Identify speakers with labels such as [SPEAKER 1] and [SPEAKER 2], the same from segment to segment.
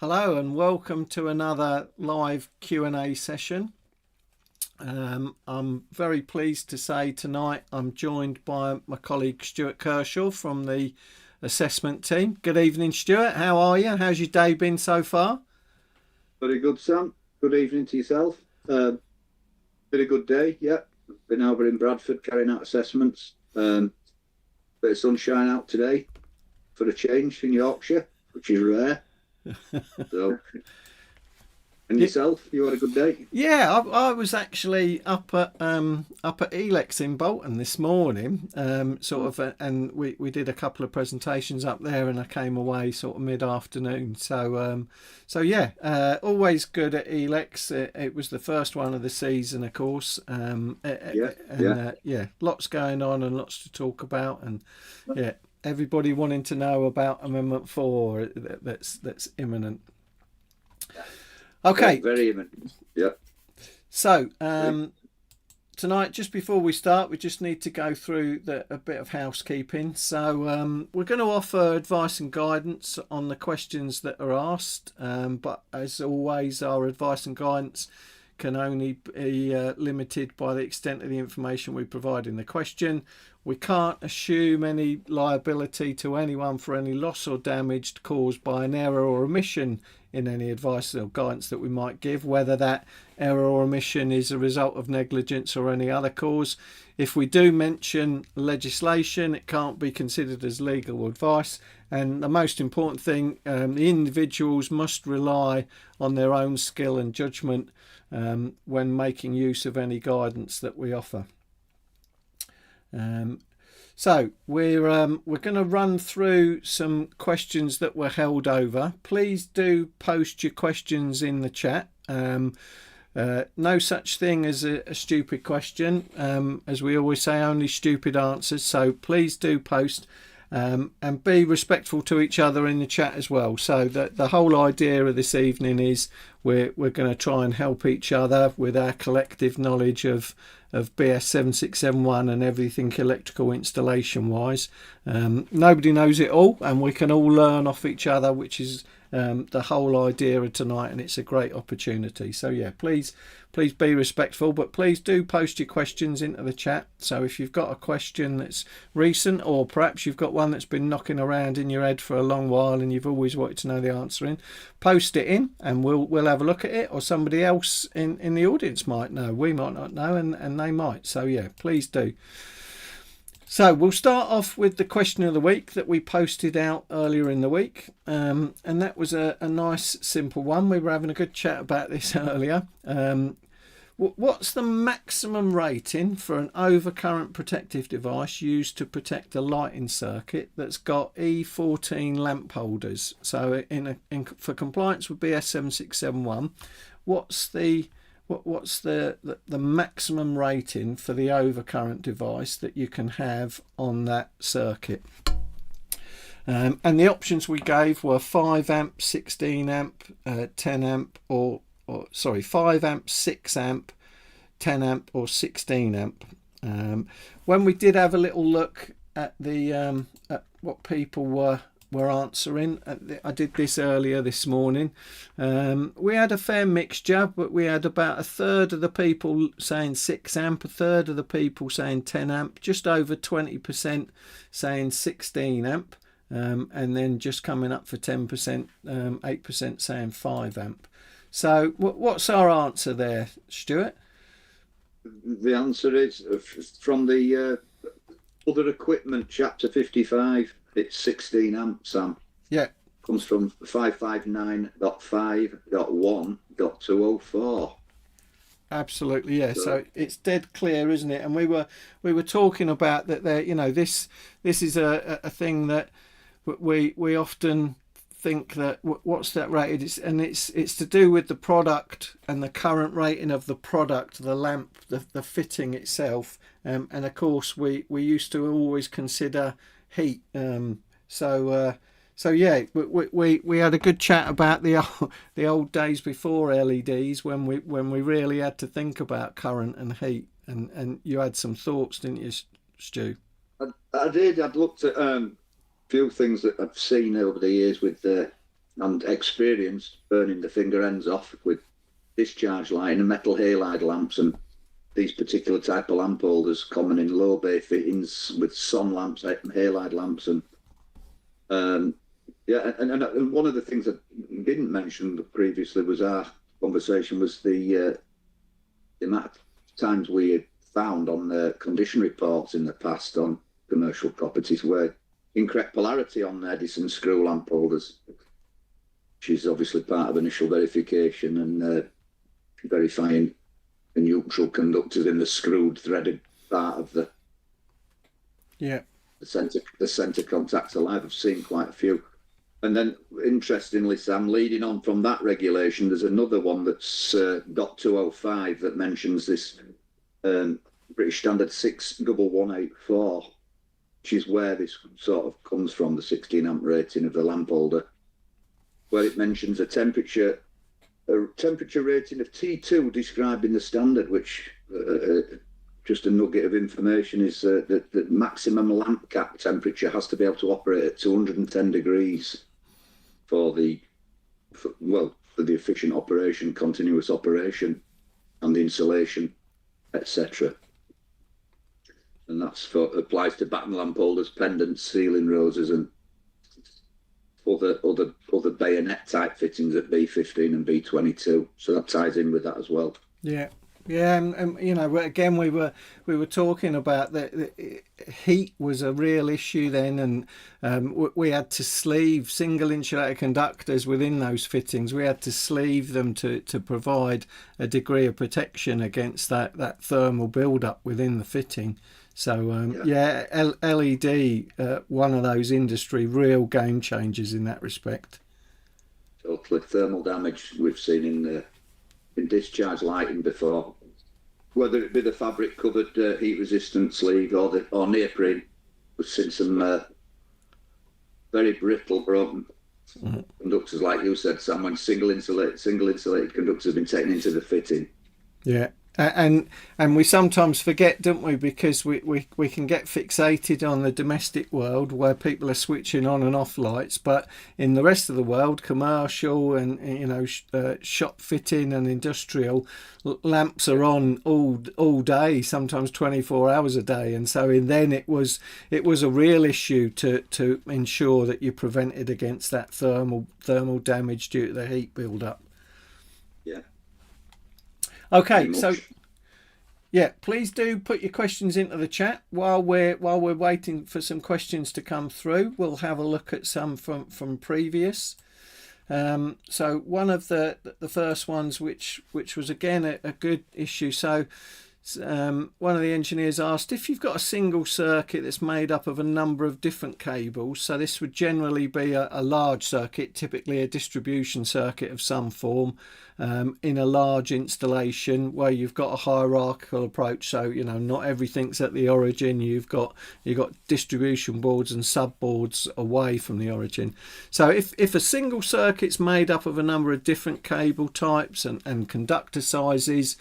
[SPEAKER 1] Hello and welcome to another live Q&A session. I'm very pleased to say tonight I'm joined by my colleague Stuart Kershaw from the assessment team. Good evening, Stuart. How are you? How's your day been so far?
[SPEAKER 2] Very good, Sam. Good evening to yourself. Been a good day, yeah. Been over in Bradford carrying out assessments. Bit of sunshine out today for a change in Yorkshire, which is rare. So, and yourself, you had a good day?
[SPEAKER 1] Yeah, I was actually up at Elex in Bolton this morning, and we did a couple of presentations up there, and I came away sort of mid-afternoon. So yeah, always good at Elex. It was the first one of the season, of course. Yeah, lots going on and lots to talk about, and yeah, everybody wanting to know about Amendment 4 that's imminent. Okay.
[SPEAKER 2] Very imminent. Yeah.
[SPEAKER 1] So tonight, just before we start, we just need to go through a bit of housekeeping. So we're going to offer advice and guidance on the questions that are asked, but as always, our advice and guidance can only be limited by the extent of the information we provide in the question. We can't assume any liability to anyone for any loss or damage caused by an error or omission in any advice or guidance that we might give, whether that error or omission is a result of negligence or any other cause. If we do mention legislation, it can't be considered as legal advice. And the most important thing, the individuals must rely on their own skill and judgment when making use of any guidance that we offer. So we're going to run through some questions that were held over. Please do post your questions in the chat. No such thing as a stupid question. As we always say, only stupid answers. So please do post and be respectful to each other in the chat as well. So the whole idea of this evening is we're going to try and help each other with our collective knowledge of BS 7671 and everything electrical installation wise. Nobody knows it all, and we can all learn off each other, which is the whole idea of tonight, and it's a great opportunity. So yeah, please be respectful, but please do post your questions into the chat. So if you've got a question that's recent, or perhaps you've got one that's been knocking around in your head for a long while and you've always wanted to know the answer in, post it in and we'll have a look at it, or somebody else in the audience might know. We might not know, and they might. So yeah, please do. So we'll start off with the question of the week that we posted out earlier in the week, and that was a nice simple one. We were having a good chat about this earlier. What's the maximum rating for an overcurrent protective device used to protect a lighting circuit that's got E14 lamp holders? So for compliance with BS 7671, what's the maximum rating for the overcurrent device that you can have on that circuit? And the options we gave were 5 amp, 16 amp, 10 amp, or 5 amp, 6 amp, 10 amp, or 16 amp. When we did have a little look at at what people were answering, I did this earlier this morning, we had a fair mixture, but we had about a third of the people saying 6 amp, a third of the people saying 10 amp, just over 20% saying 16 amp, and then just coming up for 10%, 8% saying 5 amp. So what's our answer there, Stuart?
[SPEAKER 2] The answer is from the other equipment, chapter 55. It's 16 amp, Sam.
[SPEAKER 1] Yeah.
[SPEAKER 2] Comes from 559.5.1.204.
[SPEAKER 1] Absolutely, yeah. So it's dead clear, isn't it? And we were talking about that there. This is a thing that we often think that what's that rated? It's to do with the product and the current rating of the product, the lamp, the fitting itself, and of course we used to always consider heat. So yeah, we had a good chat about the old days before LEDs when we really had to think about current and heat, and you had some thoughts, didn't you, Stu?
[SPEAKER 2] I did. I'd looked at few things that I've seen over the years with the and experienced burning the finger ends off with discharge lighting and metal halide lamps, and these particular type of lamp holders common in low bay fittings with sun lamps, halide lamps, and and one of the things I didn't mention previously was our conversation was the amount of times we had found on the condition reports in the past on commercial properties where incorrect polarity on Edison screw lamp holders, which is obviously part of initial verification and verifying the neutral conductors in the screwed threaded part of the center contactor live. I've seen quite a few. And then, interestingly, Sam, leading on from that regulation, there's another one that's .205 that mentions this British Standard 61184, which is where this sort of comes from, the 16 amp rating of the lamp holder, where it mentions a temperature rating of T2 described in the standard, which just a nugget of information is that the maximum lamp cap temperature has to be able to operate at 210 degrees for the efficient operation, continuous operation, and the insulation, etc. And that's applies to batten lamp holders, pendants, ceiling roses, and other bayonet type fittings at B15 and B22. So that ties in with that as well.
[SPEAKER 1] Yeah. Yeah, and you know, again, we were talking about the heat was a real issue then, and we had to sleeve single insulated conductors within those fittings. We had to sleeve them to provide a degree of protection against that thermal build-up within the fitting. So LED, one of those industry real game changers in that respect.
[SPEAKER 2] Totally. Thermal damage we've seen in discharge lighting before, whether it be the fabric covered heat resistant sleeve or neoprene. We've seen some very brittle broken conductors, like you said, Sam, when single insulated conductors have been taken into the fitting.
[SPEAKER 1] Yeah. And we sometimes forget, don't we, because we can get fixated on the domestic world where people are switching on and off lights, but in the rest of the world, commercial and shop fitting and industrial, lamps are on all day, sometimes 24 hours a day, and so then it was a real issue to ensure that you prevented against that thermal damage due to the heat build up.
[SPEAKER 2] Yeah.
[SPEAKER 1] Okay, so yeah, please do put your questions into the chat while we're waiting for some questions to come through. We'll have a look at some from previous. So one of the first ones, which was again a good issue. So one of the engineers asked if you've got a single circuit that's made up of a number of different cables. So this would generally be a large circuit, typically a distribution circuit of some form, in a large installation where you've got a hierarchical approach. So not everything's at the origin. You've got distribution boards and sub boards away from the origin. So if a single circuit's made up of a number of different cable types and conductor sizes,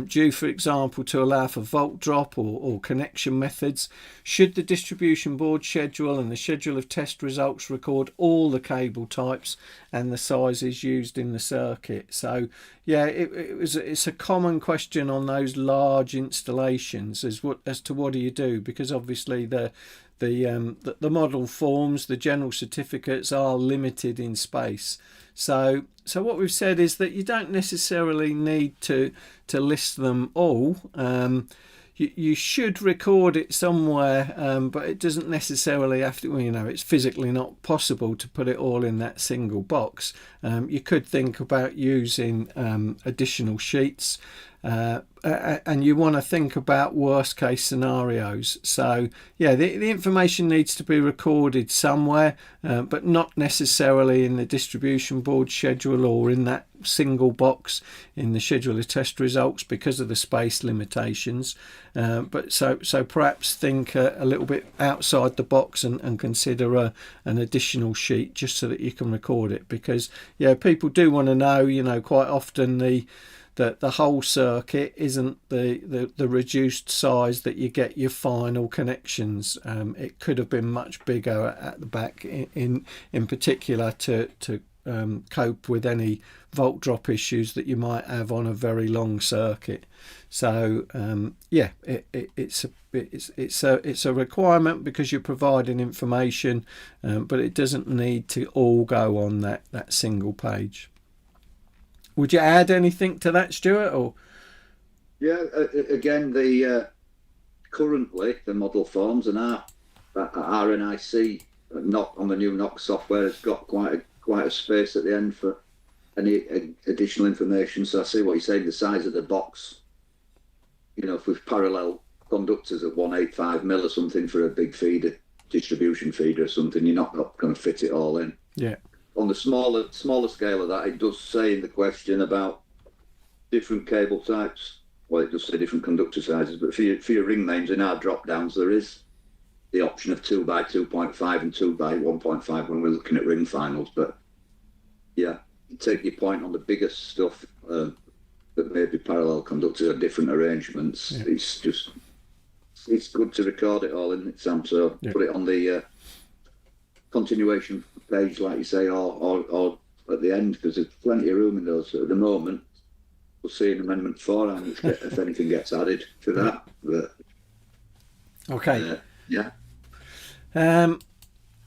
[SPEAKER 1] due, for example, to allow for volt drop or connection methods, should the distribution board schedule and the schedule of test results record all the cable types and the sizes used in the circuit? So yeah, it's a common question on those large installations as to what do you do, because obviously the model forms, the general certificates are limited in space. So what we've said is that you don't necessarily need to list them all. You should record it somewhere, but it doesn't necessarily have to. It's physically not possible to put it all in that single box. You could think about using additional sheets. And you want to think about worst case scenarios. So yeah, the information needs to be recorded somewhere, but not necessarily in the distribution board schedule or in that single box in the schedule of test results because of the space limitations. But so perhaps think a little bit outside the box and consider an additional sheet just so that you can record it, because yeah, people do want to know, quite often the whole circuit isn't the reduced size that you get your final connections. It could have been much bigger at the back in particular to cope with any volt drop issues that you might have on a very long circuit. So yeah, it's a requirement because you're providing information, but it doesn't need to all go on that single page. Would you add anything to that, Stuart? Or
[SPEAKER 2] yeah, again, currently the model forms and our NIC, not on the new NOC software, has got quite a space at the end for any additional information. So I see what you're saying. The size of the box, if we've parallel conductors at 185 mil or something for a big feeder, distribution feeder or something, you're not going to fit it all in.
[SPEAKER 1] Yeah.
[SPEAKER 2] On the smaller scale of that, it does say in the question about different cable types. Well, it does say different conductor sizes, but for your ring mains in our drop downs, there is the option of 2 by 2.5 and 2 by 1.5 when we're looking at ring finals. But yeah, take your point on the biggest stuff that maybe parallel conductors are different arrangements. Yeah. It's good to record it all in it, Sam. So yeah, put it on the continuation page, like you say, or at the end, because there's plenty of room in those at the moment. We'll see in Amendment 4 if anything gets added to that. But,
[SPEAKER 1] okay.
[SPEAKER 2] Yeah.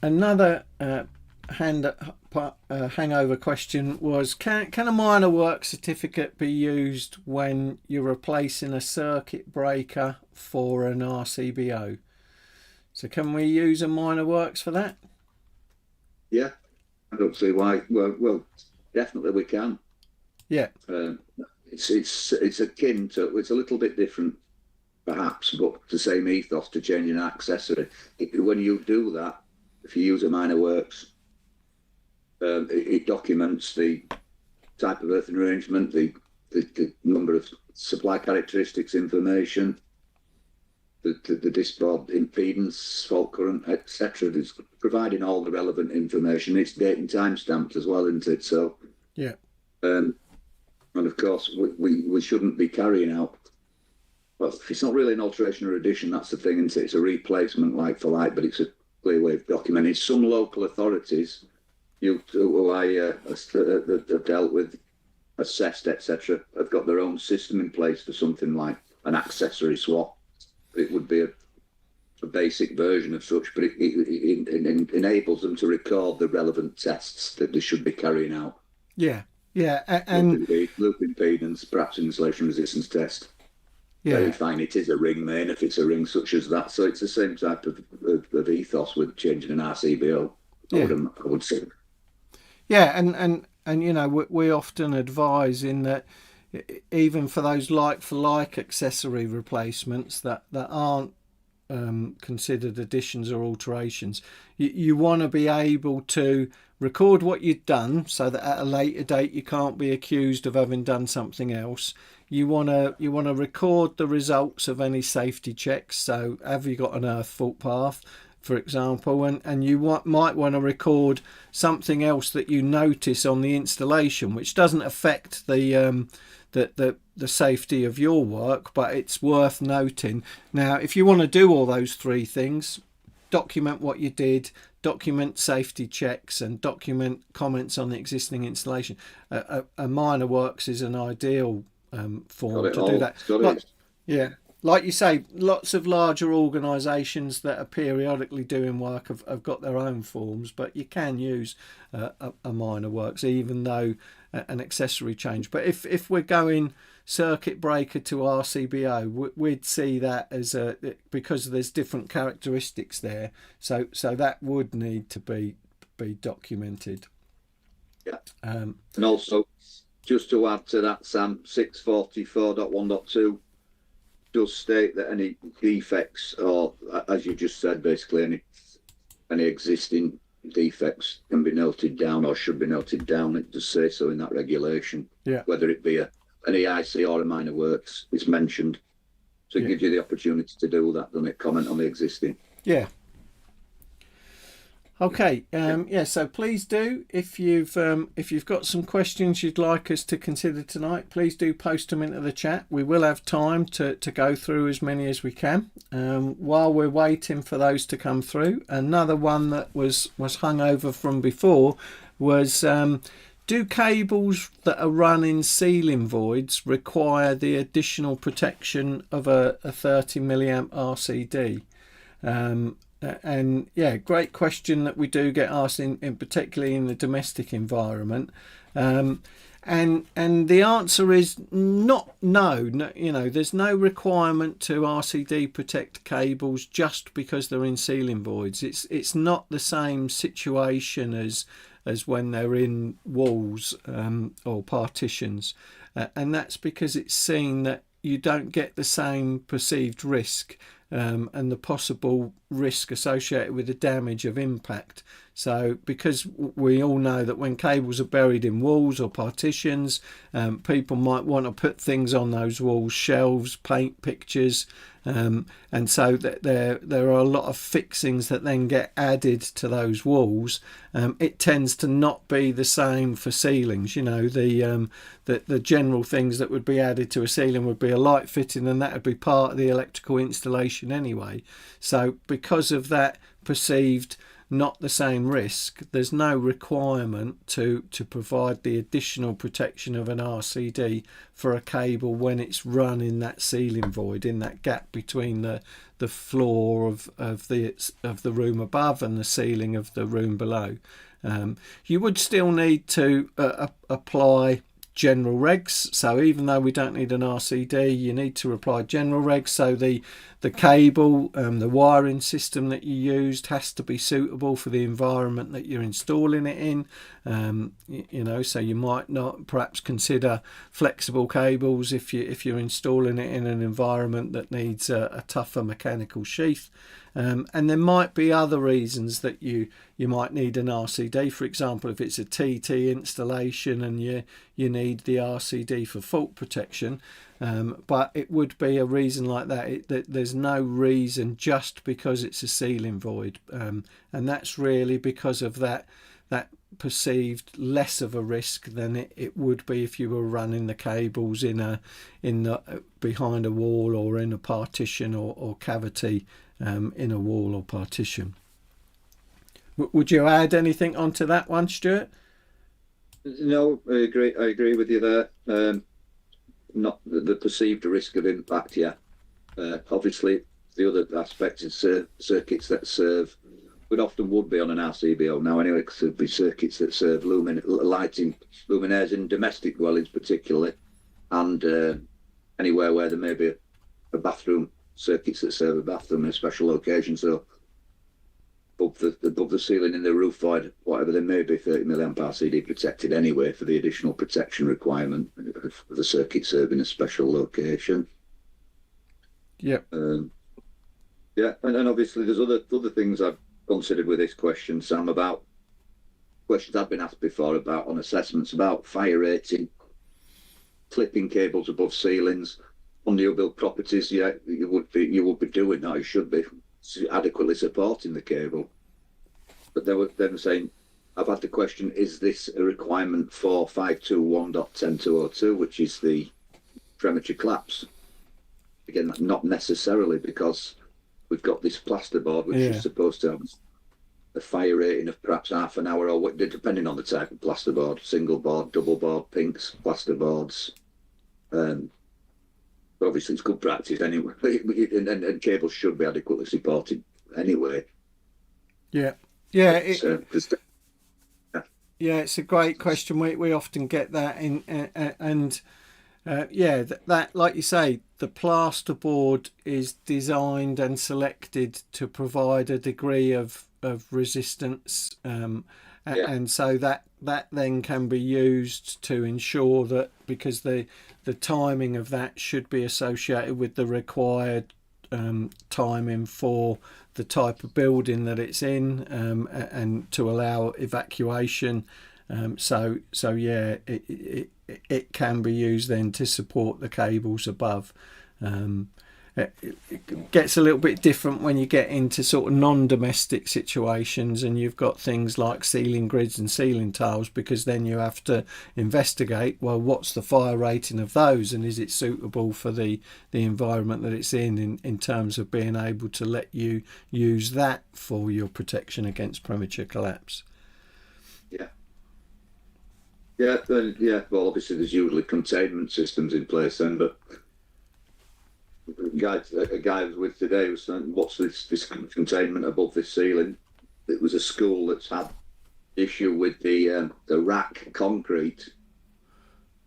[SPEAKER 1] Another hangover question was: Can a minor work certificate be used when you're replacing a circuit breaker for an RCBO? So can we use a minor works for that?
[SPEAKER 2] Yeah, I don't see why. Well, definitely we can.
[SPEAKER 1] Yeah.
[SPEAKER 2] It's akin to. It's a little bit different, perhaps, but the same ethos to changing an accessory. When you do that, if you use a minor works, it documents the type of earthing arrangement, the number of supply characteristics information, the disboard impedance, fault current, etc. It's providing all the relevant information. It's date and time stamped as well, isn't it? So
[SPEAKER 1] yeah.
[SPEAKER 2] And of course, we shouldn't be carrying out. Well, it's not really an alteration or addition. That's the thing, isn't it? It's a replacement like for like, but it's a clear way of documenting. Some local authorities, who I have dealt with, assessed, etc., have got their own system in place for something like an accessory swap. It would be a basic version of such, but it enables them to record the relevant tests that they should be carrying out.
[SPEAKER 1] Yeah, yeah, and
[SPEAKER 2] loop impedance, perhaps insulation resistance test.
[SPEAKER 1] Yeah,
[SPEAKER 2] verifying it is a ring main if it's a ring such as that. So it's the same type of ethos with changing an RCBO.
[SPEAKER 1] Yeah.
[SPEAKER 2] I would say.
[SPEAKER 1] Yeah, and we often advise in that even for those like-for-like accessory replacements that aren't considered additions or alterations, you want to be able to record what you've done so that at a later date you can't be accused of having done something else. You want to record the results of any safety checks. So have you got an earth fault path, for example, and you might want to record something else that you notice on the installation, which doesn't affect the safety of your work, but it's worth noting. Now, if you want to do all those three things, document what you did, document safety checks, and document comments on the existing installation, a minor works is an ideal form to do that. Yeah, like you say, lots of larger organisations that are periodically doing work have got their own forms, but you can use a minor works even though an accessory change. But if we're going circuit breaker to RCBO, we'd see that as because there's different characteristics there, so that would need to be documented.
[SPEAKER 2] Yeah. And also, just to add to that, Sam, 644.1.2 does state that any defects, or as you just said, basically any existing defects can be noted down or should be noted down. It does say so in that regulation.
[SPEAKER 1] Yeah.
[SPEAKER 2] Whether it be an EIC or a minor works, it's mentioned. So it gives you the opportunity to do that, doesn't it? Comment on the existing.
[SPEAKER 1] Yeah. Okay. So please do, if you've got some questions you'd like us to consider tonight, please do post them into the chat. We will have time to go through as many as we can. While we're waiting for those to come through, another one that was hung over from before was do cables that are run in ceiling voids require the additional protection of a 30 milliamp RCD? And yeah, great question that we do get asked in particularly in the domestic environment. And the answer is no. You know, there's no requirement to RCD protect cables just because they're in ceiling voids. It's not the same situation as when they're in walls or partitions, and that's because it's seen that you don't get the same perceived risk and the possible risk associated with the damage of impact. So because we all know that when cables are buried in walls or partitions, people might want to put things on those walls, shelves, paint pictures, and so that there are a lot of fixings that then get added to those walls. It tends to not be the same for ceilings. You know, the general things that would be added to a ceiling would be a light fitting, and that would be part of the electrical installation anyway. So because of that perceived not the same risk, there's no requirement to provide the additional protection of an RCD for a cable when it's run in that ceiling void, in that gap between the floor of the room above and the ceiling of the room below. You would still need to apply general regs, so even though we don't need an RCD, you need to apply general regs. So the cable, the wiring system that you used has to be suitable for the environment that you're installing it in. You know, so you might not perhaps consider flexible cables if you're installing it in an environment that needs a tougher mechanical sheath. And there might be other reasons that you might need an RCD. For example, if it's a TT installation and you need the RCD for fault protection, but it would be a reason like that. There's no reason just because it's a ceiling void, and that's really because of that perceived less of a risk than it would be if you were running the cables in the behind a wall or in a partition or cavity in a wall or partition. Would you add anything onto that one, Stuart?
[SPEAKER 2] No, I agree with you there. Not the perceived risk of impact. Yeah, obviously the other aspect is circuits that serve, but often would be on an RCBO now anyway, because there'd be circuits that serve lighting luminaires in domestic dwellings particularly, and anywhere where there may be a bathroom, circuits that serve a bathroom in a special location. So above the ceiling in the roof void, whatever there may be, 30 milliamp RCD protected anyway for the additional protection requirement of the circuit serving a special location.
[SPEAKER 1] Yeah.
[SPEAKER 2] Yeah, and obviously there's other things I've considered with this question, Sam, about questions I've been asked before about on assessments about fire rating, clipping cables above ceilings on new build properties. Yeah, you would be doing that. You should be adequately supporting the cable. But they were then saying, I've had the question: is this a requirement for 521.10202, which is the premature collapse? Again, not necessarily, because we've got this plasterboard which is supposed to have a fire rating of perhaps half an hour, or depending on the type of plasterboard, single board, double board, pinks, plasterboards. Obviously, it's good practice anyway, and cables should be adequately supported anyway.
[SPEAKER 1] Yeah, it's a great question. We often get that in, and that like you say, the plasterboard is designed and selected to provide a degree of resistance, and so that then can be used to ensure that, because the timing of that should be associated with the required timing for the type of building that it's in, and to allow evacuation. So yeah, it can be used then to support the cables above. It gets a little bit different when you get into sort of non-domestic situations and you've got things like ceiling grids and ceiling tiles, because then you have to investigate, well, what's the fire rating of those, and is it suitable for the environment that it's in terms of being able to let you use that for your protection against premature collapse.
[SPEAKER 2] Yeah. Yeah, yeah. Well, obviously there's usually containment systems in place then, but a guy I was with today was saying, "What's this containment above this ceiling?" It was a school that's had issue with the rack concrete.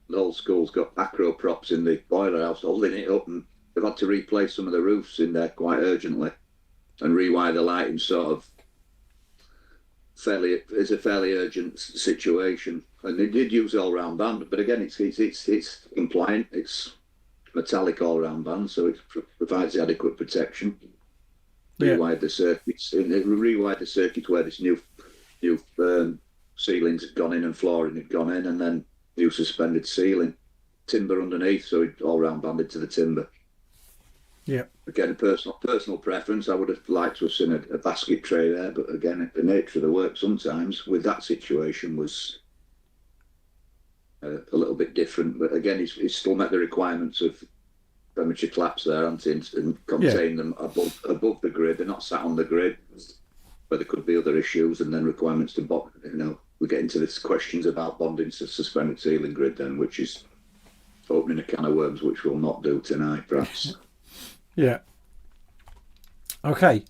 [SPEAKER 2] The whole school's got acro props in the boiler house holding it up, and they've had to replace some of the roofs in there quite urgently and rewire the lighting. Sort of it's a fairly urgent situation, and they did use all-round band, but again, it's compliant. It's metallic all-round band, so it provides the adequate protection.
[SPEAKER 1] Yeah.
[SPEAKER 2] Rewired the circuits, rewired the circuit where this new ceilings had gone in and flooring had gone in, and then new suspended ceiling, timber underneath, so it all-round banded to the timber.
[SPEAKER 1] Yeah.
[SPEAKER 2] Again, personal preference. I would have liked to have seen a basket tray there, but again, the nature of the work sometimes with that situation was a little bit different. But again, it's still met the requirements of temperature collapse there, and contain them above the grid. They're not sat on the grid, where there could be other issues, and then requirements to bond. We get into this questions about bonding to suspended ceiling grid then, which is opening a can of worms, which we'll not do tonight, perhaps.
[SPEAKER 1] Yeah. Okay.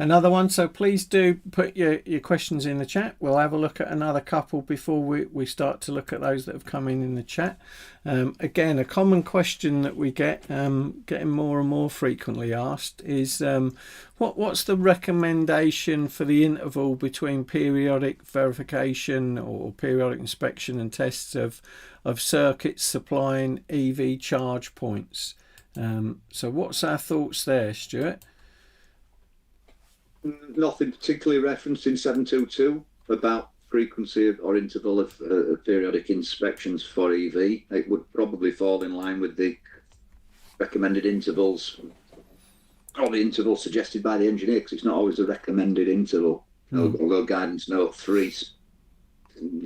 [SPEAKER 1] Another one. So please do put your questions in the chat. We'll have a look at another couple before we start to look at those that have come in the chat. Again, a common question that we get, getting more and more frequently asked, is what's the recommendation for the interval between periodic verification or periodic inspection and tests of circuits supplying EV charge points? So what's our thoughts there, Stuart?
[SPEAKER 2] Nothing particularly referenced in 722 about frequency or interval of periodic inspections for EV. It would probably fall in line with the recommended intervals or the interval suggested by the engineer, because it's not always a recommended interval. Although guidance note 3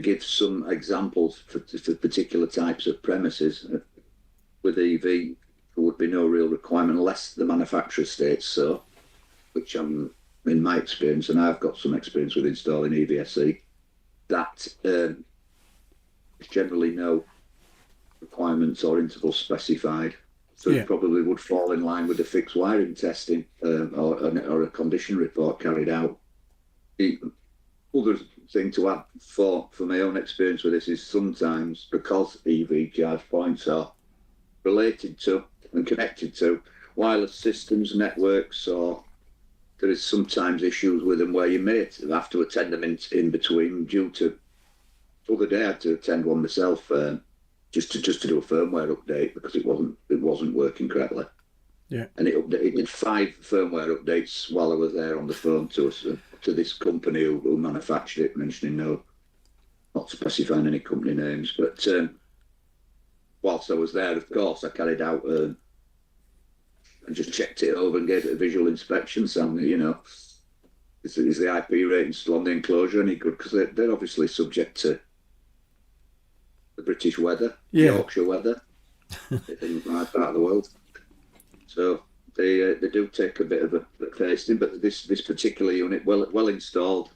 [SPEAKER 2] gives some examples for particular types of premises. With EV, there would be no real requirement unless the manufacturer states so, which in my experience, and I've got some experience with installing EVSE, that there's generally no requirements or intervals specified. So it probably would fall in line with the fixed wiring testing or a condition report carried out. The other thing to add for my own experience with this is sometimes, because EV charge points are related to and connected to wireless systems, networks, or there is sometimes issues with them where you may have to attend them in between due to. The other day I had to attend one myself just to do a firmware update because it wasn't working correctly.
[SPEAKER 1] Yeah.
[SPEAKER 2] And it did 5 firmware updates while I was there on the phone to this company who manufactured it, mentioning not specifying any company names, but whilst I was there, of course, I carried out and just checked it over and gave it a visual inspection. So, is the IP rating still on the enclosure any good? Because they're obviously subject to the British weather, Yorkshire weather, in my part of the world. So they do take a bit of a tasting, but this particular unit, well installed,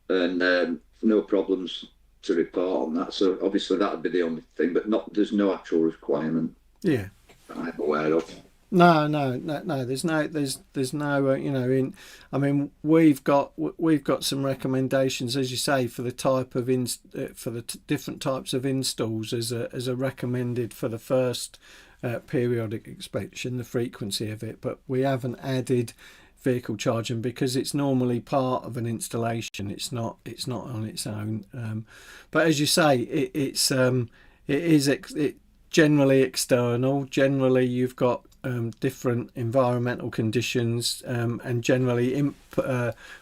[SPEAKER 2] and no problems to report on that. So obviously that would be the only thing, but there's no actual requirement.
[SPEAKER 1] Yeah.
[SPEAKER 2] That I'm aware of.
[SPEAKER 1] No. There's no. I mean, we've got some recommendations, as you say, for the type of different types of installs as a recommended for the first periodic inspection, the frequency of it. But we haven't added vehicle charging because it's normally part of an installation. It's not on its own. But as you say, it is generally external. Generally, you've got different environmental conditions and generally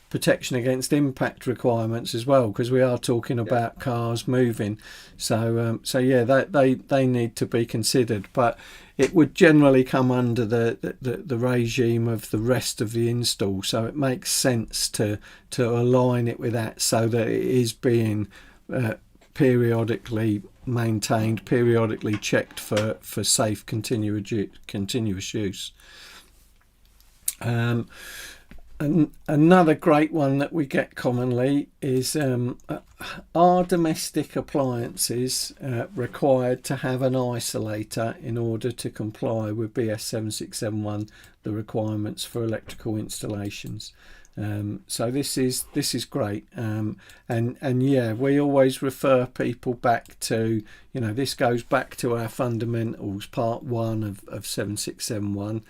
[SPEAKER 1] protection against impact requirements as well, because we are talking about cars moving. So they need to be considered, but it would generally come under the regime of the rest of the install. So it makes sense to align it with that, so that it is being periodically maintained, periodically checked for safe continuous use. Another great one that we get commonly is, are domestic appliances required to have an isolator in order to comply with BS 7671, the requirements for electrical installations? So this is great, and yeah, we always refer people back to, this goes back to our fundamentals, part 1 of 7671.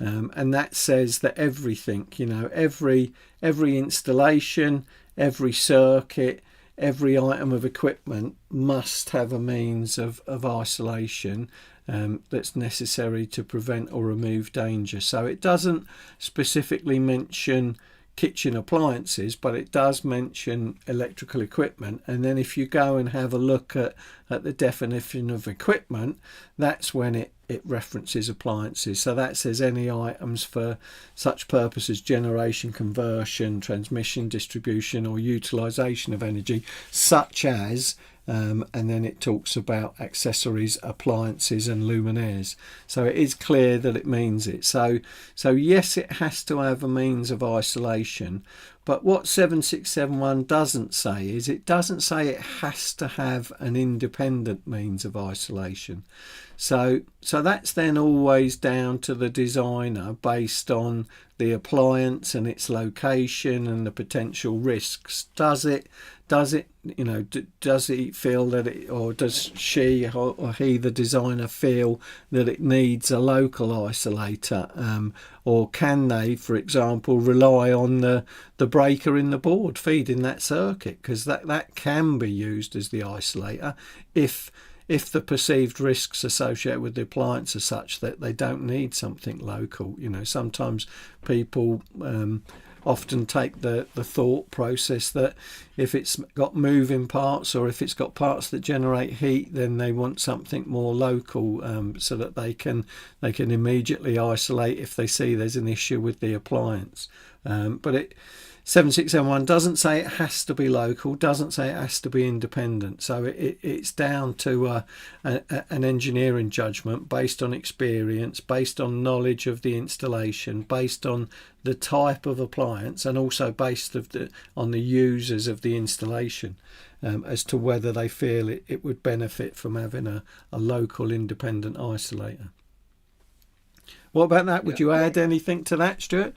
[SPEAKER 1] And that says that everything, every installation, every circuit, every item of equipment must have a means of isolation that's necessary to prevent or remove danger. So it doesn't specifically mention kitchen appliances, but it does mention electrical equipment. And then if you go and have a look at the definition of equipment, that's when it references appliances. So that says any items for such purpose as generation, conversion, transmission, distribution or utilisation of energy, such as, and then it talks about accessories, appliances and luminaires. So it is clear that it means it. So yes, it has to have a means of isolation, but what 7671 doesn't say is, it doesn't say it has to have an independent means of isolation. So that's then always down to the designer based on the appliance and its location and the potential risks. Does he feel that it, or does she or he, the designer, feel that it needs a local isolator, or can they, for example, rely on the breaker in the board feeding that circuit, because that can be used as the isolator if the perceived risks associated with the appliance are such that they don't need something local. Sometimes people often take the thought process that if it's got moving parts, or if it's got parts that generate heat, then they want something more local, so that they can immediately isolate if they see there's an issue with the appliance. But 7671 doesn't say it has to be local, doesn't say it has to be independent. So it's down to an engineering judgment based on experience, based on knowledge of the installation, based on the type of appliance, and also based on the users of the installation, as to whether they feel it would benefit from having a local independent isolator. What about that? Would you add anything to that, Stuart?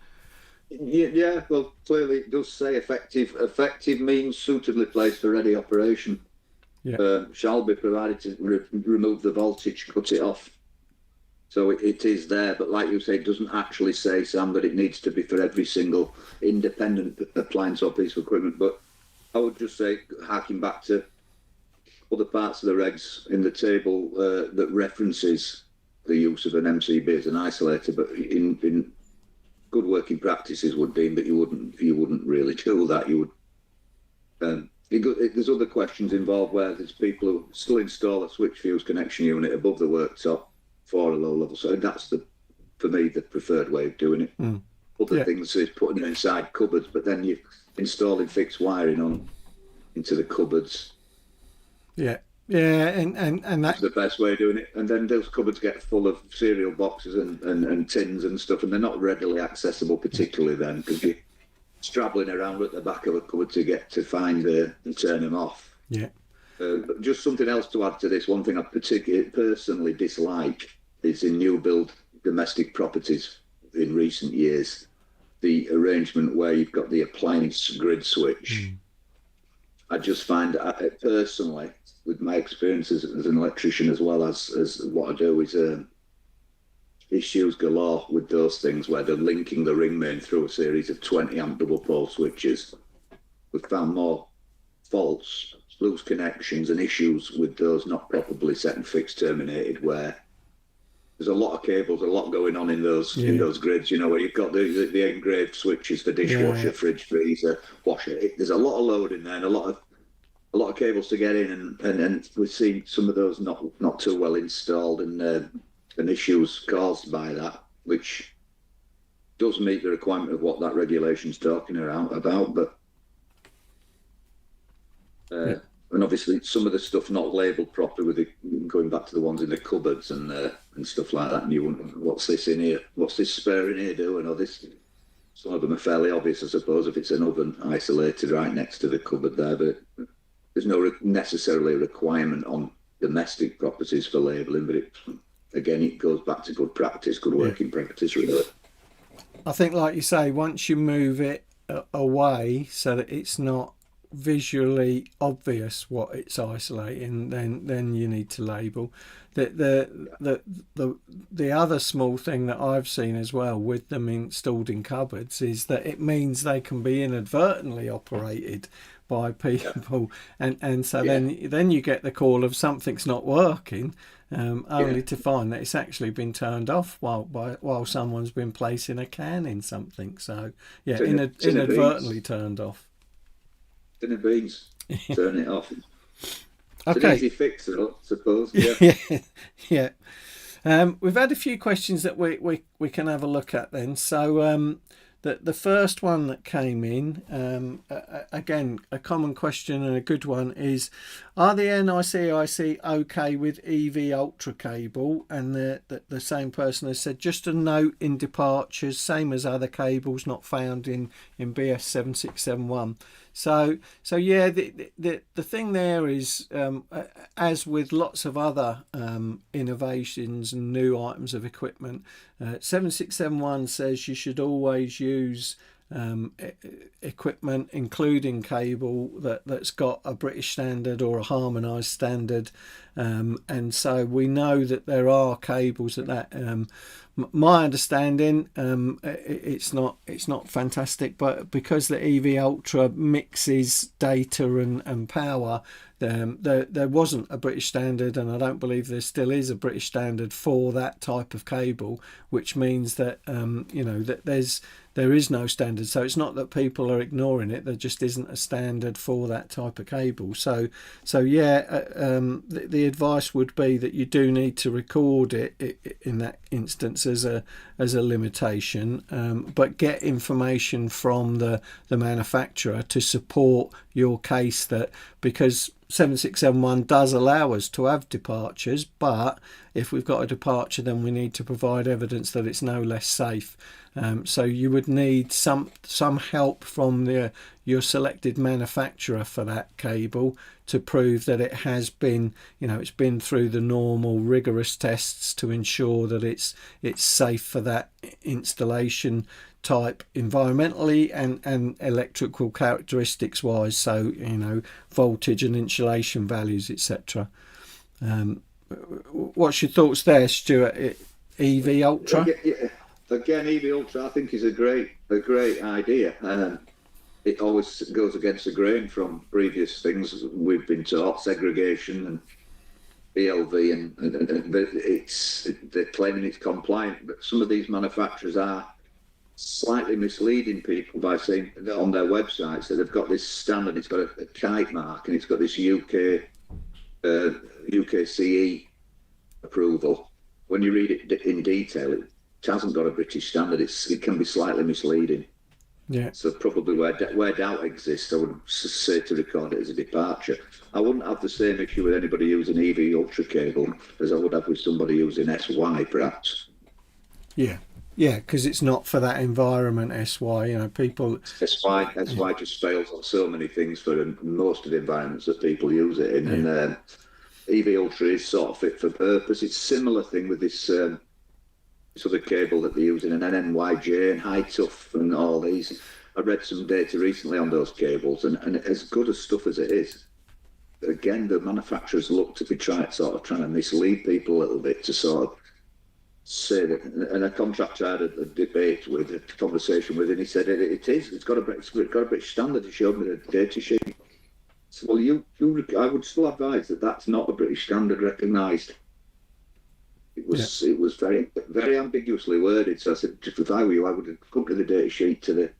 [SPEAKER 2] Yeah, well, clearly it does say effective. Effective means suitably placed for ready operation.
[SPEAKER 1] Yeah.
[SPEAKER 2] Shall be provided to remove the voltage, cut it off. So it is there, but like you say, it doesn't actually say, Sam, that it needs to be for every single independent appliance or piece of equipment. But I would just say, harking back to other parts of the regs in the table that references the use of an MCB as an isolator, but in good working practices would deem that you wouldn't really do that. You would. There's other questions involved where there's people who still install a switch fuse connection unit above the worktop for a low level. So that's for me the preferred way of doing it. Other things is putting them inside cupboards, but then you're installing fixed wiring into the cupboards.
[SPEAKER 1] Yeah. Yeah, and that's
[SPEAKER 2] the best way of doing it. And then those cupboards get full of cereal boxes and tins and stuff, and they're not readily accessible, particularly then, because you're strabbling around at the back of a cupboard to find and turn them off.
[SPEAKER 1] Yeah.
[SPEAKER 2] But just something else to add to this. One thing I particularly personally dislike is in new build domestic properties in recent years, the arrangement where you've got the appliance grid switch. I just find personally, with my experiences as an electrician as well as what I do, is issues galore with those things where they're linking the ring main through a series of 20 amp double pole switches. We've found more faults, loose connections and issues with those not properly set and fixed terminated, where there's a lot of cables, a lot going on in those grids, where you've got the engraved switches for dishwasher, fridge, freezer, washer. There's a lot of load in there and a lot of cables to get in, and we've seen some of those not too well installed and issues caused by that, which does meet the requirement of what that regulation's talking about, but and obviously some of the stuff not labelled properly, with going back to the ones in the cupboards and stuff like that, and you wonder, what's this in here? What's this spare in here doing? Or this Some of them are fairly obvious, I suppose, if it's an oven isolated right next to the cupboard there, but there's no necessarily a requirement on domestic properties for labelling, but again, it goes back to good practice, good working practice, really.
[SPEAKER 1] I think, like you say, once you move it away so that it's not visually obvious what it's isolating, then you need to label. The other small thing that I've seen as well with them installed in cupboards is that it means they can be inadvertently operated by people, and so then you get the call of something's not working, only to find that it's actually been turned off while someone's been placing a can in something. So inadvertently turned off.
[SPEAKER 2] Tin of beans, turn it off. It's
[SPEAKER 1] Okay.
[SPEAKER 2] an easy fix, I suppose.
[SPEAKER 1] Yeah. We've had a few questions that we can have a look at then. So the first one that came in, again, a common question and a good one is, are the NICEIC okay with EV Ultra cable? And the same person has said, just a note in departures, same as other cables not found in BS 7671. So yeah, the thing there is, as with lots of other innovations and new items of equipment, 7671 says you should always use equipment, including cable, that's got a British standard or a harmonised standard, and so we know that there are cables that. My understanding, it's not fantastic, but because the EV Ultra mixes data and power, there wasn't a British standard, and I don't believe there still is a British standard for that type of cable, which means that that there is no standard. So it's not that people are ignoring it, there just isn't a standard for that type of cable. So the advice would be that you do need to record it in that instance as a limitation, but get information from the manufacturer to support your case, that because 7671 does allow us to have departures, but if we've got a departure, then we need to provide evidence that it's no less safe. So you would need some help from your selected manufacturer for that cable to prove that it has been, it's been through the normal rigorous tests to ensure that it's safe for that installation type environmentally and electrical characteristics wise, so voltage and insulation values, etc. What's your thoughts there, Stuart? EV Ultra?
[SPEAKER 2] Again, EV Ultra I think is a great idea. It always goes against the grain from previous things we've been taught, segregation and BLV, and they're claiming it's compliant, but some of these manufacturers are slightly misleading people by saying that on their websites that they've got this standard, it's got a kite mark, and it's got this UKCE approval. When you read it in detail, it hasn't got a British standard. It can be slightly misleading.
[SPEAKER 1] Yeah.
[SPEAKER 2] So probably where doubt exists, I would say to record it as a departure. I wouldn't have the same issue with anybody using EV Ultra cable as I would have with somebody using SY, perhaps.
[SPEAKER 1] Yeah, because it's not for that environment. SY, people.
[SPEAKER 2] SY just fails on so many things for most of the environments that people use it in, and EV Ultra is sort of fit for purpose. It's a similar thing with this other cable that they're using, an NNYJ and High Tough and all these. I read some data recently on those cables, and as good as stuff as it is, again, the manufacturers look to be trying to mislead people a little bit to sort of say that. And a contractor I had a conversation with, and he said it's got a British standard. He showed me the data sheet. So, well, I would still advise that that's not a British standard recognised. It was very, very ambiguously worded. So I said, if I were you, I would accompany the data sheet to the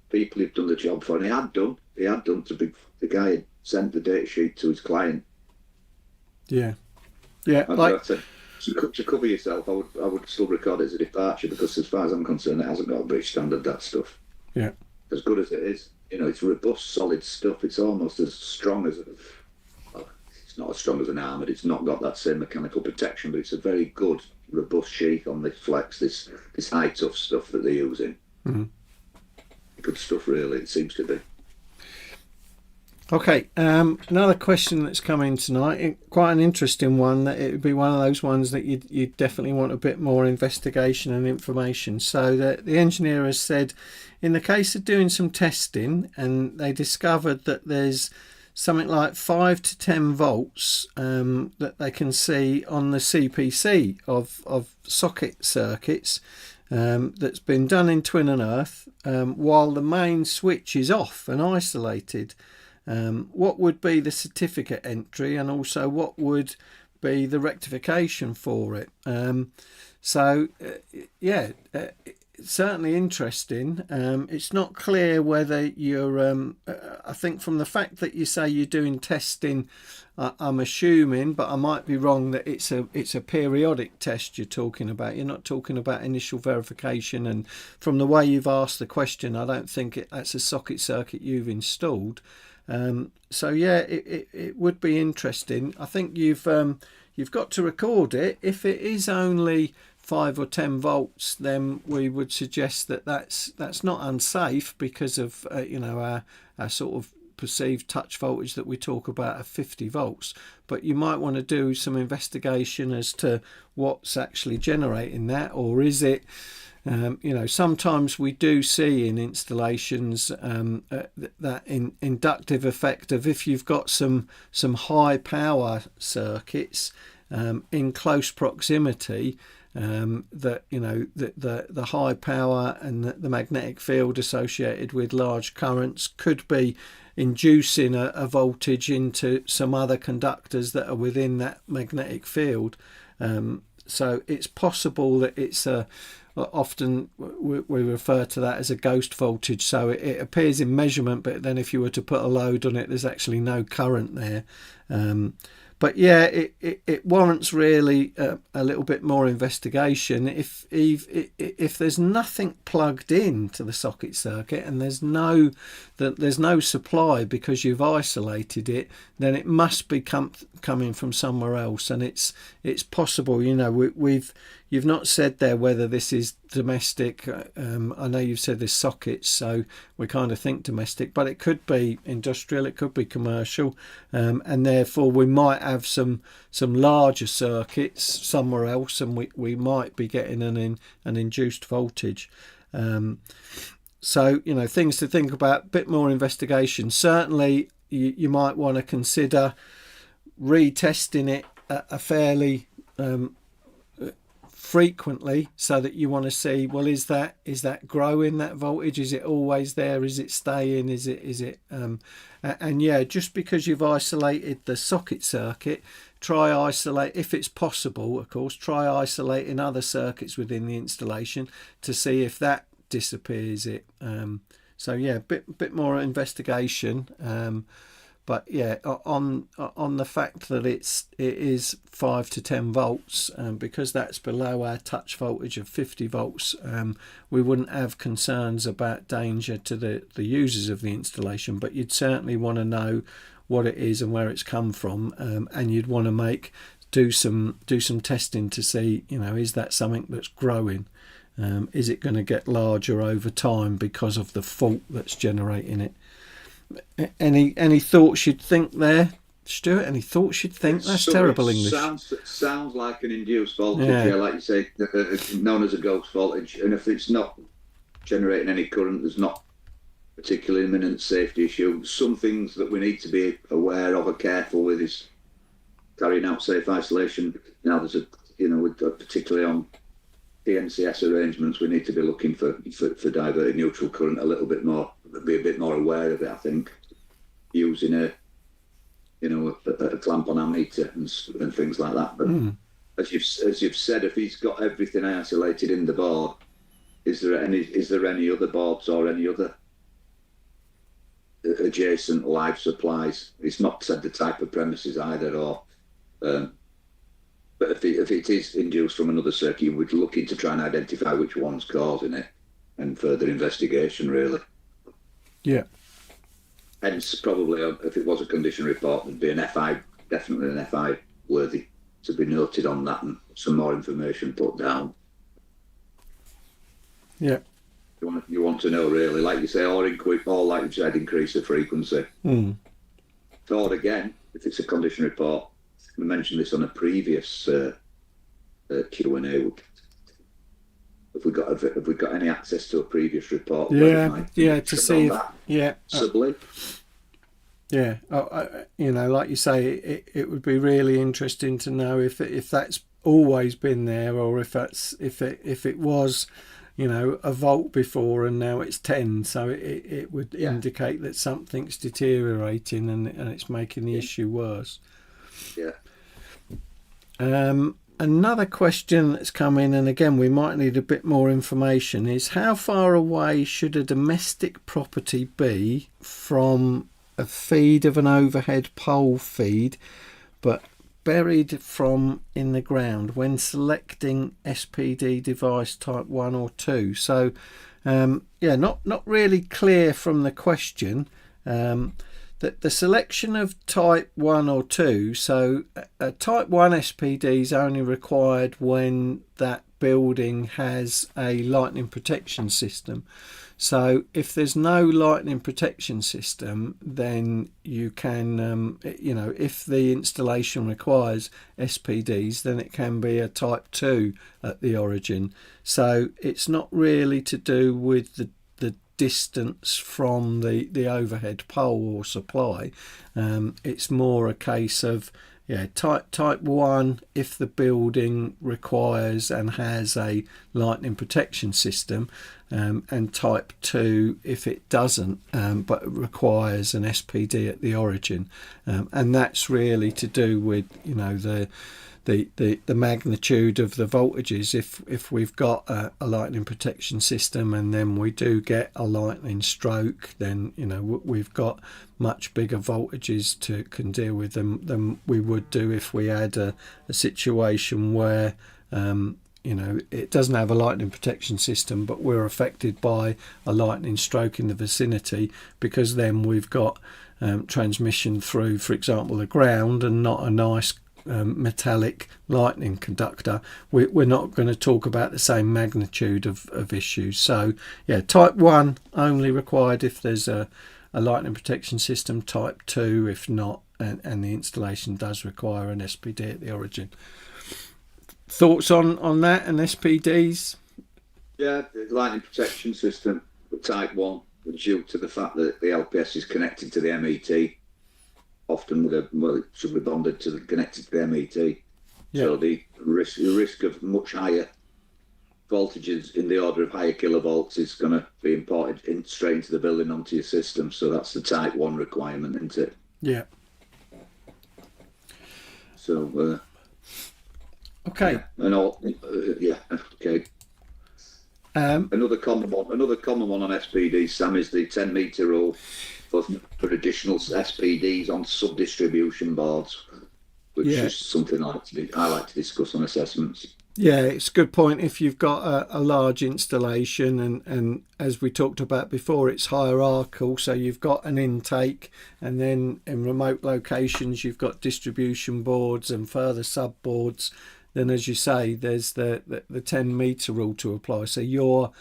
[SPEAKER 2] people who've done the job for. And he had done. The guy had sent the data sheet to his client.
[SPEAKER 1] Yeah.
[SPEAKER 2] Like to cover yourself, I would still record it as a departure, because as far as I'm concerned, it hasn't got a British standard. That stuff.
[SPEAKER 1] Yeah.
[SPEAKER 2] As good as it is, it's robust, solid stuff. It's almost as strong as it's not as strong as an armoured. It's not got that same mechanical protection, but it's a very good, robust sheath on this flex, this high tough stuff that they're using.
[SPEAKER 1] Mm-hmm.
[SPEAKER 2] good stuff, really. It seems to be.
[SPEAKER 1] Okay, another question that's come in tonight, quite an interesting one. That it would be one of those ones that you definitely want a bit more investigation and information. So the engineer has said, in the case of doing some testing, and they discovered that there's something like 5 to 10 volts that they can see on the CPC of socket circuits. That's been done in Twin and Earth while the main switch is off and isolated. What would be the certificate entry, and also what would be the rectification for it? Certainly interesting. It's not clear whether you're I think from the fact that you say you're doing testing, I'm assuming, but I might be wrong, that it's a periodic test you're talking about. You're not talking about initial verification, and from the way you've asked the question, I don't think that's a socket circuit you've installed. It would be interesting. I think you've got to record it. If it is only 5 or 10 volts, then we would suggest that that's not unsafe, because of our sort of perceived touch voltage that we talk about of 50 volts. But you might want to do some investigation as to what's actually generating that, or is it sometimes we do see in installations that inductive effect of, if you've got some high power circuits in close proximity, that the high power and the magnetic field associated with large currents could be inducing a voltage into some other conductors that are within that magnetic field. So it's possible that it's often we refer to that as a ghost voltage. So it appears in measurement, but then if you were to put a load on it, there's actually no current there. But yeah, it warrants really a little bit more investigation. If there's nothing plugged in to the socket circuit, and there's no supply because you've isolated it, then it must be coming from somewhere else. And it's possible, you've not said there whether this is domestic. I know you've said there's sockets, so we kind of think domestic, but it could be industrial, it could be commercial, and therefore we might have some larger circuits somewhere else, and we might be getting an induced voltage. So things to think about, a bit more investigation. Certainly you might want to consider retesting it a fairly frequently, so that you want to see, well, is that growing, that voltage? Is it always there? Is it staying? Is it and yeah, just because you've isolated the socket circuit, try isolate, if it's possible, of course, try isolating other circuits within the installation to see if that disappears it. So yeah, bit more investigation. But yeah, on the fact that it is 5 to 10 volts, because that's below our touch voltage of 50 volts, we wouldn't have concerns about danger to the users of the installation. But you'd certainly want to know what it is and where it's come from, and you'd want to do some testing to see, is that something that's growing? Is it going to get larger over time because of the fault that's generating it? Any thoughts you'd think there, Stuart? Any thoughts you'd think? That's terrible English.
[SPEAKER 2] Sounds like an induced voltage, yeah, like you say, known as a ghost voltage. And if it's not generating any current, there's not particularly imminent safety issue. Some things that we need to be aware of or careful with is carrying out safe isolation. Now, there's particularly on PNCS arrangements, we need to be looking for diverted neutral current a little bit more, be a bit more aware of it, I think, using a clamp on ammeter and things like that. But as you've said, if he's got everything isolated in the board, is there any other boards or any other adjacent live supplies? It's not said the type of premises either, or but if it is induced from another circuit, we're looking to try and identify which one's causing it, and further investigation, really.
[SPEAKER 1] Yeah.
[SPEAKER 2] Hence, probably, if it was a condition report, there'd be an FI, definitely an FI worthy to be noted on that, and some more information put down.
[SPEAKER 1] Yeah.
[SPEAKER 2] You want to know, really, like you say, or like you said, increase the frequency. Or again, if it's a condition report, we mentioned this on a previous Q&A. Have we got any access to a previous report?
[SPEAKER 1] To see if,
[SPEAKER 2] possibly.
[SPEAKER 1] Like you say, it would be really interesting to know if that's always been there, or if it was, a volt before and now it's 10. So it would indicate that something's deteriorating and it's making the issue worse.
[SPEAKER 2] Yeah.
[SPEAKER 1] Another question that's come in, and again we might need a bit more information, is how far away should a domestic property be from a feed of an overhead pole feed, but buried from in the ground when selecting SPD device type 1 or 2? So not really clear from the question. That the selection of type 1 or 2, so a type 1 SPD is only required when that building has a lightning protection system. So if there's no lightning protection system, then you can, if the installation requires SPDs, then it can be a type 2 at the origin. So it's not really to do with the distance from the overhead pole or supply. It's more a case of type 1 if the building requires and has a lightning protection system, and type 2 if it doesn't, but requires an SPD at the origin, and that's really to do with the magnitude of the voltages. If we've got a lightning protection system and then we do get a lightning stroke, then we've got much bigger voltages to can deal with them than we would do if we had a situation where it doesn't have a lightning protection system, but we're affected by a lightning stroke in the vicinity, because then we've got transmission through, for example, the ground, and not a nice metallic lightning conductor. We're not going to talk about the same magnitude of issues. So type 1 only required if there's a lightning protection system, type 2 if not, and the installation does require an SPD at the origin. Thoughts on that and SPDs?
[SPEAKER 2] The lightning protection system type 1, due to the fact that the LPS is connected to the MET, often it should be bonded connected to the MET. So the risk of much higher voltages in the order of higher kilovolts is going to be imported straight into the building onto your system. So that's the type 1 requirement, isn't it?
[SPEAKER 1] Yeah.
[SPEAKER 2] So
[SPEAKER 1] okay.
[SPEAKER 2] Okay. Another common one on SPD, Sam, is the 10-meter rule for additional SPDs on sub-distribution boards, which is something I like to discuss on assessments.
[SPEAKER 1] Yeah, it's a good point. If you've got a large installation, and as we talked about before, it's hierarchical, so you've got an intake, and then in remote locations you've got distribution boards and further sub boards. Then, as you say, there's the 10-meter rule to apply. So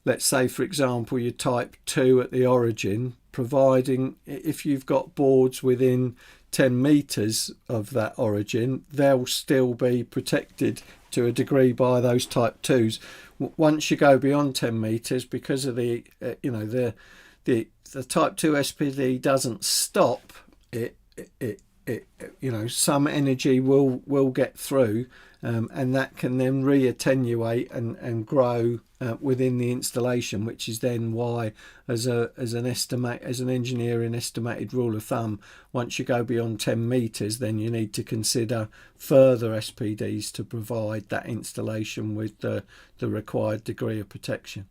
[SPEAKER 1] let's say, for example, you're type 2 at the origin, providing if you've got boards within 10 meters of that origin, they'll still be protected to a degree by those type 2s. Once you go beyond 10 meters, because of the type 2 SPD doesn't stop it, some energy will get through, and that can then re-attenuate and grow within the installation, which is then why, as an engineering estimated rule of thumb, once you go beyond 10 meters, then you need to consider further SPDs to provide that installation with the required degree of protection.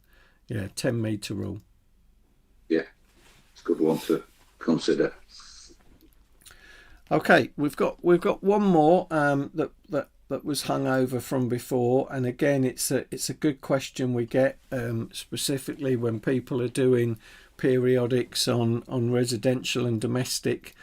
[SPEAKER 1] 10-meter rule.
[SPEAKER 2] It's a good one to consider.
[SPEAKER 1] Okay, we've got one more that was hung over from before, and again it's a good question we get, specifically when people are doing periodics on residential and domestic.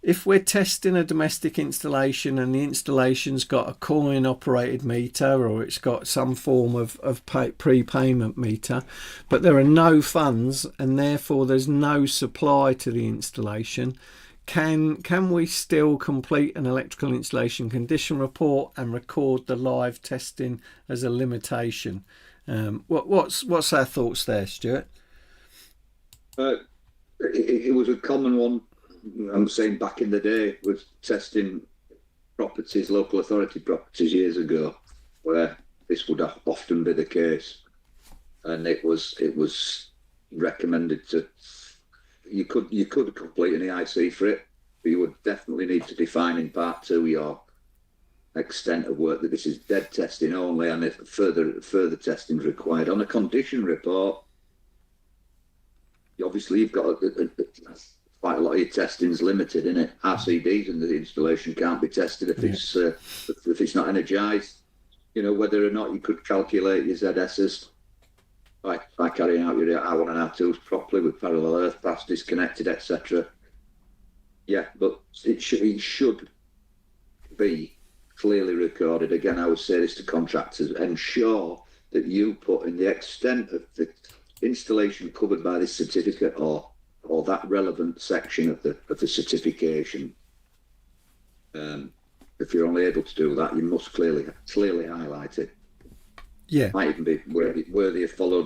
[SPEAKER 1] if we're testing a domestic installation and the installation's got a coin operated meter, or it's got some form of prepayment meter, but there are no funds and therefore there's no supply to the installation, can we still complete an electrical installation condition report and record the live testing as a limitation? What's our thoughts there, Stuart?
[SPEAKER 2] It was a common one, I'm saying, back in the day, with testing properties, local authority properties years ago, where this would often be the case, and it was recommended to. You could complete an EIC for it, but you would definitely need to define in part 2 your extent of work, that this is dead testing only, and if further testing is required. On a condition report, obviously you've got quite a lot of your testing's limited, isn't it? RCDs in the installation can't be tested if it's not energised. You know, whether or not you could calculate your ZSs by carrying out your R1 and R2s properly with parallel earth paths disconnected, etc. Yeah, but it should be clearly recorded. Again, I would say this to contractors: ensure that you put in the extent of the installation covered by this certificate, or that relevant section of the certification. If you're only able to do that, you must clearly highlight it.
[SPEAKER 1] Yeah,
[SPEAKER 2] might even be worthy of follow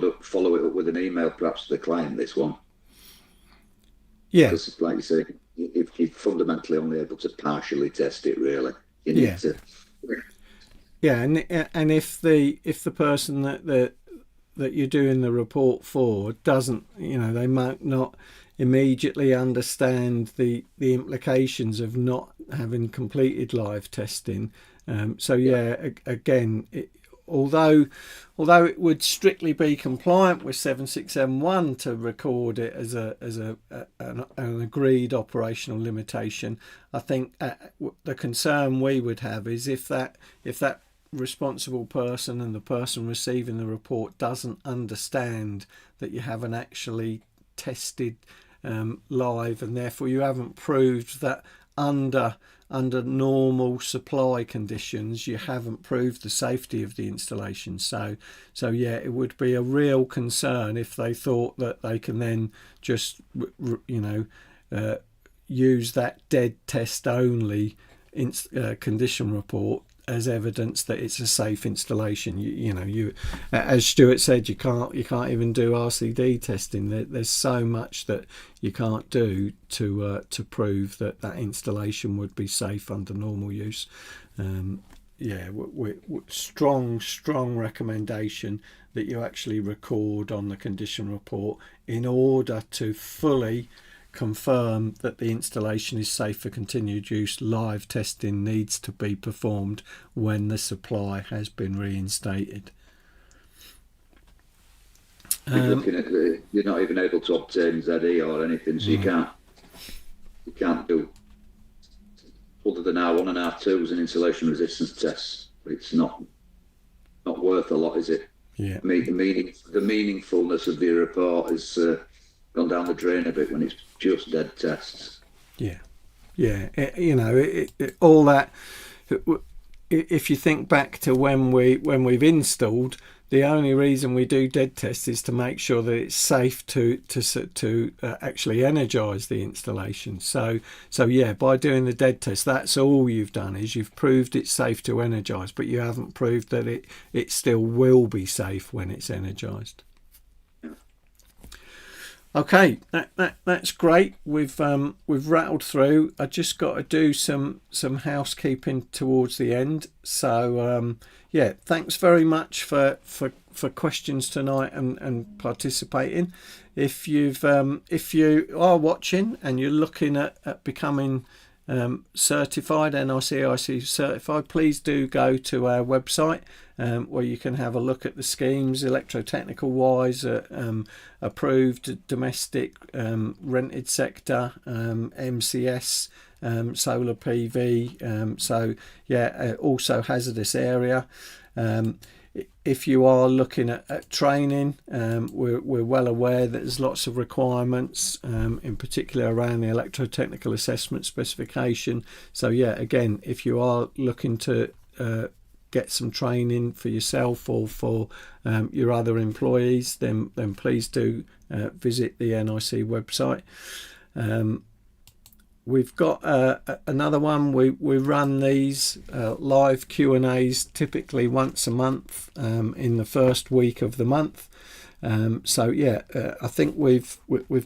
[SPEAKER 2] it up with an email, perhaps, to the client. This one,
[SPEAKER 1] yeah,
[SPEAKER 2] because, like you say, if you're fundamentally only able to partially test it, really, you need to.
[SPEAKER 1] Yeah, and if the person that you're doing the report for doesn't, they might not immediately understand the implications of not having completed live testing. Again, although it would strictly be compliant with 7671 to record it as an agreed operational limitation, I think the concern we would have is if that responsible person and the person receiving the report doesn't understand that you haven't actually tested live, and therefore you haven't proved that under normal supply conditions you haven't proved the safety of the installation. So it would be a real concern if they thought that they can then just use that dead test only condition report as evidence that it's a safe installation. You as Stuart said, you can't even do RCD testing. There's so much that you can't do to prove that installation would be safe under normal use. Strong recommendation that you actually record on the condition report in order to fully confirm that the installation is safe for continued use. Live testing needs to be performed when the supply has been reinstated.
[SPEAKER 2] Looking at you're not even able to obtain ZE or anything, so you can't do other than R1 and R2s and insulation resistance tests. It's not worth a lot, is it?
[SPEAKER 1] Yeah.
[SPEAKER 2] The meaningfulness of the report is gone down the drain a bit when it's just dead tests. All that. If you think back to when we've installed, the only reason we do dead tests is to make sure that it's safe to actually energize the installation. So by doing the dead test, that's all you've done, is you've proved it's safe to energize, but you haven't proved that it still will be safe when it's energized. Okay, that's great. We've rattled through. I just got to do some housekeeping towards the end. So thanks very much for questions tonight and participating. If you are watching and you're looking at becoming certified, NICEIC certified, please do go to our website where you can have a look at the schemes electrotechnical wise, approved domestic, rented sector, MCS, solar PV, also hazardous area.
[SPEAKER 1] if you are looking at training, we're well aware that there's lots of requirements, in particular around the electrotechnical assessment specification. So yeah, again, if you are looking to get some training for yourself or for your other employees, then please do visit the NIC website. We've got another one. We run these live Q&As typically once a month in the first week of the month. So yeah, I think we've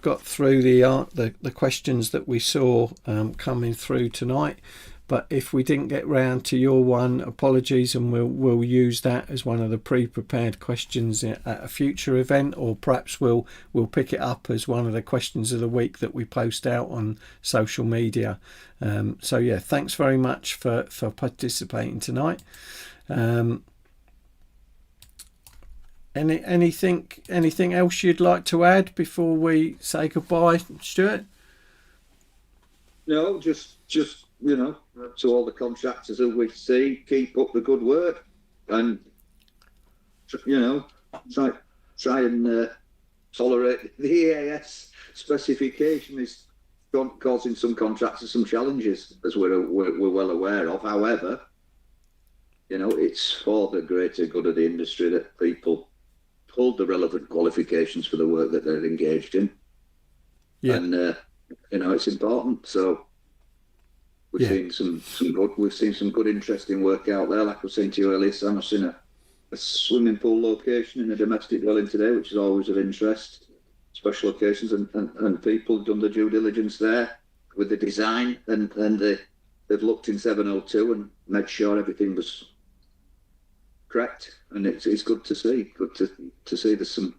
[SPEAKER 1] got through the questions that we saw coming through tonight. But if we didn't get round to your one, apologies, and we'll use that as one of the pre-prepared questions at a future event, or perhaps we'll pick it up as one of the questions of the week that we post out on social media. So yeah, thanks very much for participating tonight. Anything else you'd like to add before we say goodbye, Stuart?
[SPEAKER 2] No, just to all the contractors that we see, keep up the good work, and try and tolerate the EAS specification is causing some contractors some challenges, as we're well aware of. However, it's for the greater good of the industry that people hold the relevant qualifications for the work that they're engaged in. Yeah. And it's important. So we've seen some good interesting work out there. Like I was saying to you earlier, Sam, I've seen a swimming pool location in a domestic dwelling today, which is always of interest. Special locations, and people have done the due diligence there with the design, and they've looked in 702 and made sure everything was correct. And it's good to see. Good to see there's some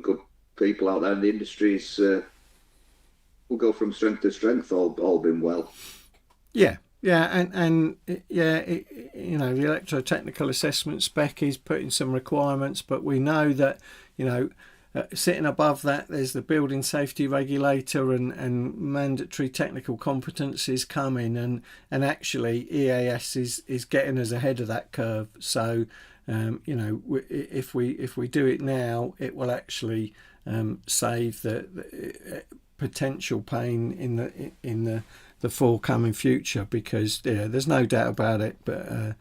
[SPEAKER 2] good people out there in the industries. We'll go from strength to strength, all been well.
[SPEAKER 1] Yeah, and the electrotechnical assessment spec is putting some requirements, but we know that sitting above that, there's the building safety regulator and mandatory technical competencies coming, and actually EAS is getting us ahead of that curve. So if we do it now, it will actually save the potential pain in the forthcoming future, because there's no doubt about it, but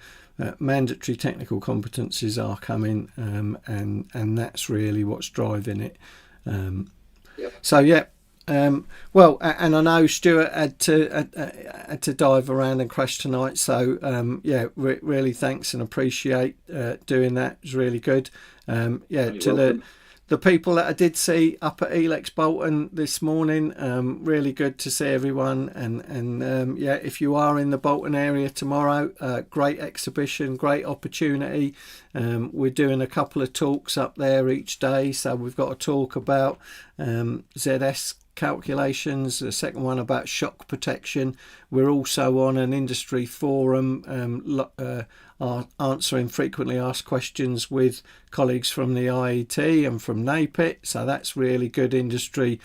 [SPEAKER 1] mandatory technical competencies are coming, and that's really what's driving it. So yeah, well, and I know Stuart had to dive around and crash tonight, so really thanks and appreciate doing that. It's really good. The people that I did see up at Elex Bolton this morning, really good to see everyone. And if you are in the Bolton area tomorrow, great exhibition, great opportunity. We're doing a couple of talks up there each day. So we've got a talk about ZS calculations, the second one about shock protection. We're also on an industry forum answering frequently asked questions with colleagues from the IET and from NICEIC, so that's really good industry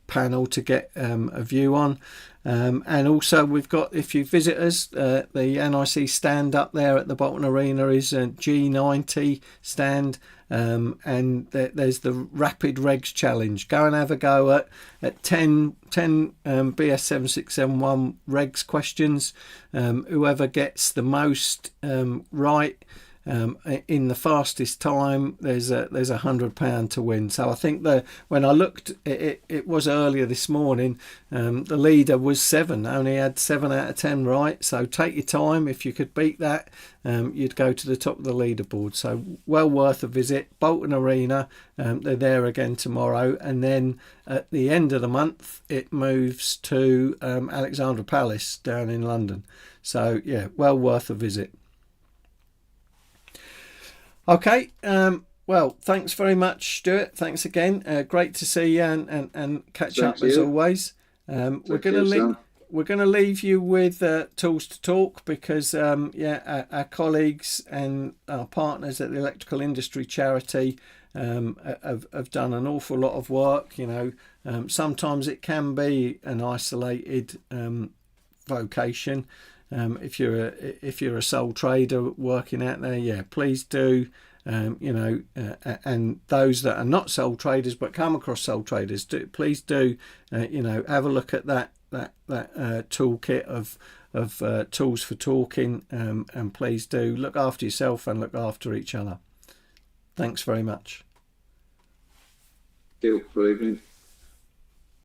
[SPEAKER 1] panel to get a view on. And also we've got, if you visit us, the NIC stand up there at the Bolton Arena is a G90 stand, and there's the Rapid Regs Challenge. Go and have a go at 10 BS7671 regs questions. Whoever gets the most right in the fastest time, there's £100 to win. So I think that when I looked, it was earlier this morning, the leader was 7, only had 7 out of 10 right. So take your time. If you could beat that, you'd go to the top of the leaderboard. So well worth a visit. Bolton Arena, they're there again tomorrow, and then at the end of the month it moves to Alexandra Palace down in London. So yeah, well worth a visit. Okay, well, thanks very much, Stuart. Thanks again. Great to see you and catch up as always. We're going to leave you with Tools to Talk, because our colleagues and our partners at the Electrical Industry Charity have done an awful lot of work. Sometimes it can be an isolated vocation. if you're a sole trader working out there, yeah, please do. And those that are not sole traders but come across sole traders, please do have a look at that toolkit of tools for talking, and please do look after yourself and look after each other. Thanks very much.
[SPEAKER 2] Thank you. Good evening.